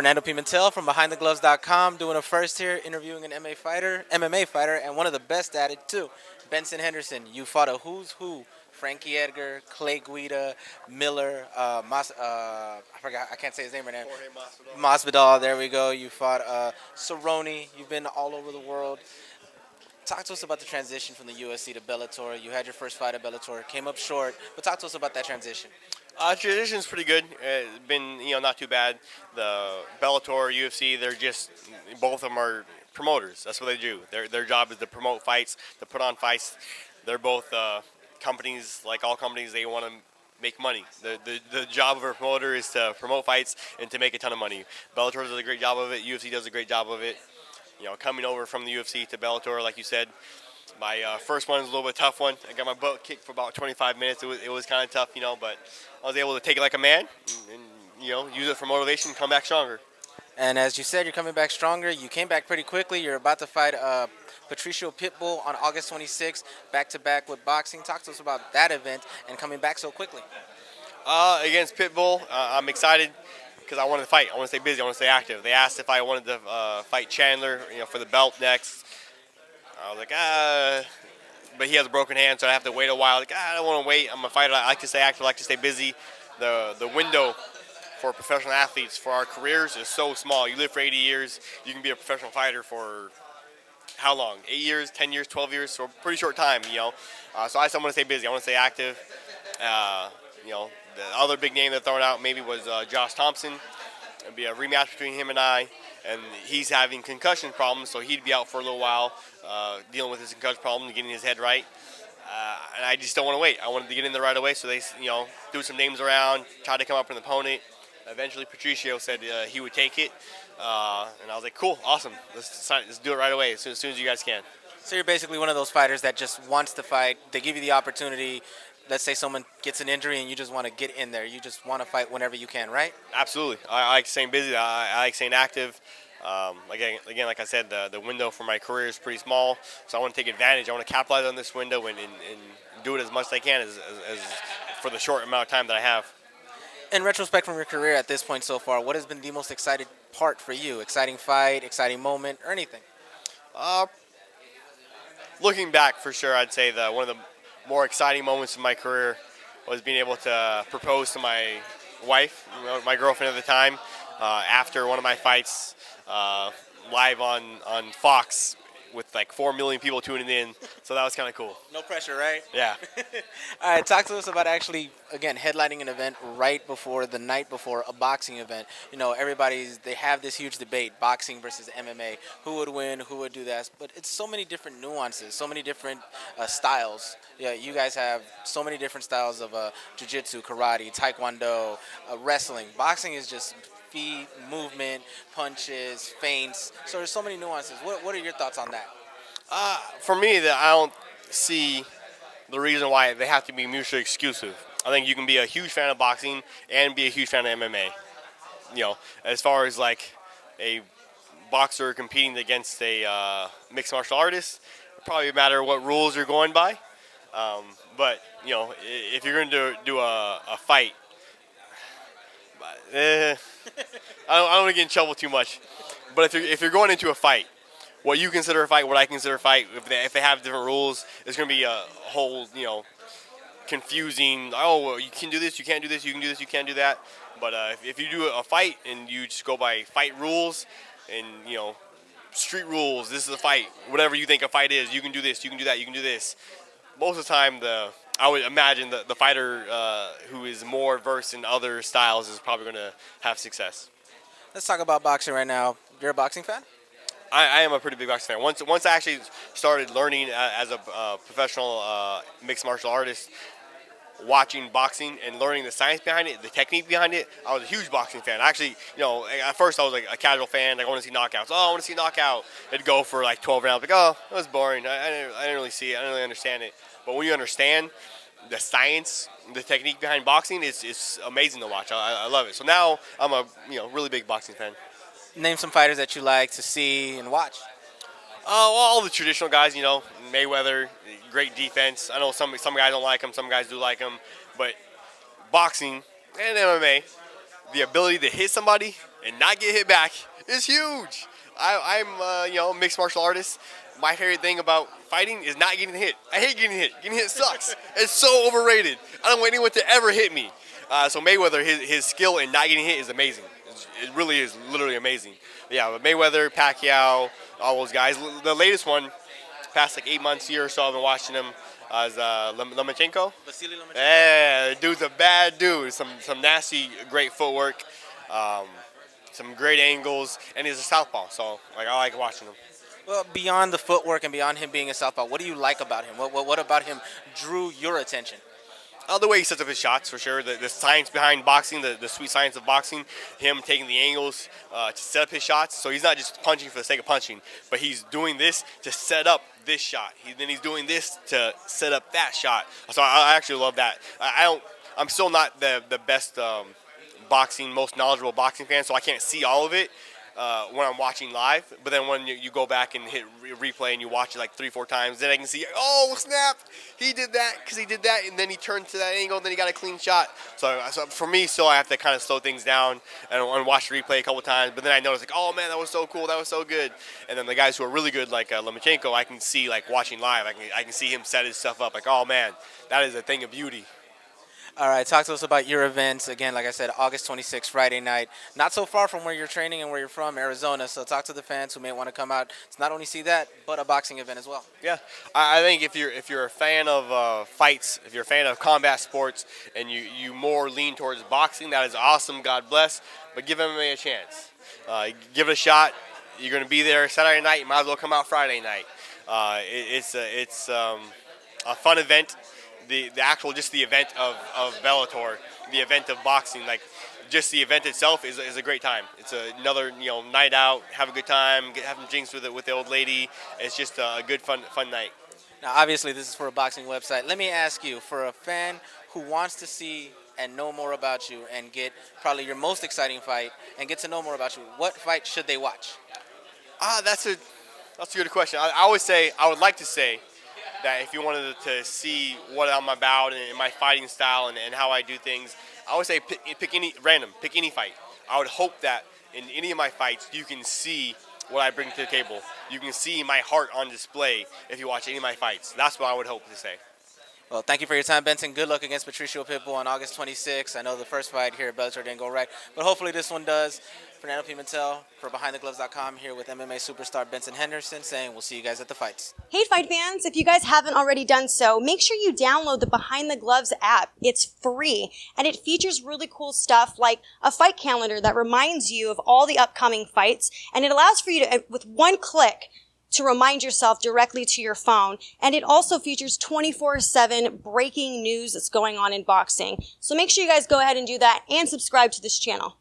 Fernando Pimentel from BehindTheGloves.com doing a first here, interviewing an MMA fighter, and one of the best at it too, Benson Henderson. You fought a who's who: Frankie Edgar, Clay Guida, Miller, I forgot, I can't say his name right now. Masvidal. There we go. You fought Cerrone. You've been all over the world. Talk to us about the transition from the UFC to Bellator. You had your first fight at Bellator, came up short, but talk to us about that transition. Transition's pretty good. It's been, not too bad. The Bellator, UFC, they're just, both of them are promoters. That's what they do. Their job is to promote fights, to put on fights. They're both companies, like all companies, they want to make money. The job of a promoter is to promote fights and to make a ton of money. Bellator does a great job of it. UFC does a great job of it. Coming over from the UFC to Bellator, like you said, my first one was a little bit tough one. I got my butt kicked for about 25 minutes. It was kind of tough, but I was able to take it like a man and use it for motivation and come back stronger. And as you said, you're coming back stronger. You came back pretty quickly. You're about to fight Patricio Pitbull on August 26th, back-to-back with boxing. Talk to us about that event and coming back so quickly. Against Pitbull, I'm excited because I want to fight. I want to stay busy. I want to stay active. They asked if I wanted to fight Chandler, for the belt next. I was like, but he has a broken hand, so I have to wait a while. Like, I don't want to wait. I'm a fighter. I like to stay active. I like to stay busy. The window for professional athletes, for our careers, is so small. You live for 80 years. You can be a professional fighter for how long? 8 years, 10 years, 12 years? So a pretty short time, So I just want to stay busy. I want to stay active. The other big name they're throwing out maybe was Josh Thompson. It'd be a rematch between him and I. And he's having concussion problems, so he'd be out for a little while, dealing with his concussion problem, getting his head right. And I just don't want to wait. I wanted to get in there right away, so they, threw some names around, tried to come up with an opponent. Eventually, Patricio said he would take it, and I was like, cool, awesome. Let's do it right away as soon as you guys can. So you're basically one of those fighters that just wants to fight. They give you the opportunity. Let's say someone gets an injury and you just want to get in there. You just want to fight whenever you can, right? Absolutely. I like staying busy. I like staying active. Again, like I said, the window for my career is pretty small, so I want to take advantage. I want to capitalize on this window and do it as much as I can as for the short amount of time that I have. In retrospect from your career at this point so far, what has been the most exciting part for you? Exciting fight, exciting moment, or anything? Looking back, for sure, I'd say one of the more exciting moments in my career was being able to propose to my wife, my girlfriend at the time, after one of my fights live on Fox with like 4 million people tuning in. So that was kind of cool. No pressure, right? Yeah. All right, talk to us about actually, again, headlining an event the night before a boxing event. They have this huge debate, boxing versus MMA. Who would win? Who would do that? But it's so many different nuances, so many different styles. Yeah, you guys have so many different styles of jiu-jitsu, karate, taekwondo, wrestling. Boxing is just feet, movement, punches, feints. So there's so many nuances. What are your thoughts on that? For me, I don't see the reason why they have to be mutually exclusive. I think you can be a huge fan of boxing and be a huge fan of MMA. As far as like a boxer competing against a mixed martial artist, it probably matter what rules you're going by. But if you're going to do a fight, I don't want to get in trouble too much. But if you're going into a fight, what you consider a fight, what I consider a fight, if they have different rules, it's going to be a whole, confusing, well, you can do this, you can't do this, you can do this, you can't do that. But if you do a fight and you just go by fight rules and, street rules, this is a fight, whatever you think a fight is, you can do this, you can do that, you can do this. Most of the time, I would imagine the fighter who is more versed in other styles is probably going to have success. Let's talk about boxing right now. You're a boxing fan? I am a pretty big boxing fan. Once I actually started learning as a professional mixed martial artist, watching boxing and learning the science behind it, the technique behind it, I was a huge boxing fan. Actually, at first I was like a casual fan. I want to see knockouts. Oh, I want to see knockout. It'd go for like 12 rounds. Like, oh, that was boring. I didn't really see it. I didn't really understand it. But when you understand the science, the technique behind boxing, it's amazing to watch. I love it. So now I'm a really big boxing fan. Name some fighters that you like to see and watch. All the traditional guys, Mayweather, great defense. I know some guys don't like him, some guys do like him. But boxing and MMA, the ability to hit somebody and not get hit back is huge. I'm mixed martial artist. My favorite thing about fighting is not getting hit. I hate getting hit. Getting hit sucks. It's so overrated. I don't want anyone to ever hit me. So Mayweather, his skill in not getting hit is amazing. It really is literally amazing. Yeah, but Mayweather, Pacquiao, all those guys. The latest one, past like 8 months, year or so, I've been watching him. Is Lomachenko? Vasily Lomachenko. Yeah, the dude's a bad dude. Some nasty, great footwork, some great angles, and he's a southpaw. So I like watching him. Well, beyond the footwork and beyond him being a southpaw, what do you like about him? What about him drew your attention? The way he sets up his shots, for sure. The science behind boxing, the sweet science of boxing, him taking the angles to set up his shots. So he's not just punching for the sake of punching, but he's doing this to set up this shot. Then he's doing this to set up that shot. So I actually love that. I'm still not the best most knowledgeable boxing fan, so I can't see all of it when I'm watching live. But then when you go back and hit replay and you watch it like 3-4 times, then I can see, oh snap, he did that because he did that, and then he turned to that angle, and then he got a clean shot. So for me, still I have to kind of slow things down and watch the replay a couple times. But then I notice like, oh man, that was so cool, that was so good. And then the guys who are really good, like Lomachenko, I can see like watching live, I can see him set his stuff up. Like, oh man, that is a thing of beauty. All right, talk to us about your events. Again, like I said, August 26th, Friday night. Not so far from where you're training and where you're from, Arizona. So talk to the fans who may want to come out to not only see that, but a boxing event as well. Yeah, I think if you're a fan of fights, if you're a fan of combat sports, and you more lean towards boxing, that is awesome. God bless. But give MMA a chance. Give it a shot. You're going to be there Saturday night. You might as well come out Friday night. It's a fun event. The actual just the event of Bellator, the event of boxing, like just the event itself is a great time. It's another night out, have a good time, have some drinks with the old lady. It's just a good fun night. Now, obviously, this is for a boxing website. Let me ask you, for a fan who wants to see and know more about you and get probably your most exciting fight and get to know more about you, what fight should they watch? That's a good question. I would like to say that if you wanted to see what I'm about and my fighting style and how I do things, I would say pick any fight. I would hope that in any of my fights you can see what I bring to the table. You can see my heart on display if you watch any of my fights. That's what I would hope to say. Well, thank you for your time, Benson. Good luck against Patricio Pitbull on August 26th. I know the first fight here at Bellator didn't go right, but hopefully this one does. Fernando Pimentel for BehindTheGloves.com here with MMA superstar Benson Henderson saying we'll see you guys at the fights. Hey, fight fans, if you guys haven't already done so, make sure you download the Behind the Gloves app. It's free, and it features really cool stuff like a fight calendar that reminds you of all the upcoming fights, and it allows for you to, with one click, to remind yourself directly to your phone. And it also features 24/7 breaking news that's going on in boxing. So make sure you guys go ahead and do that and subscribe to this channel.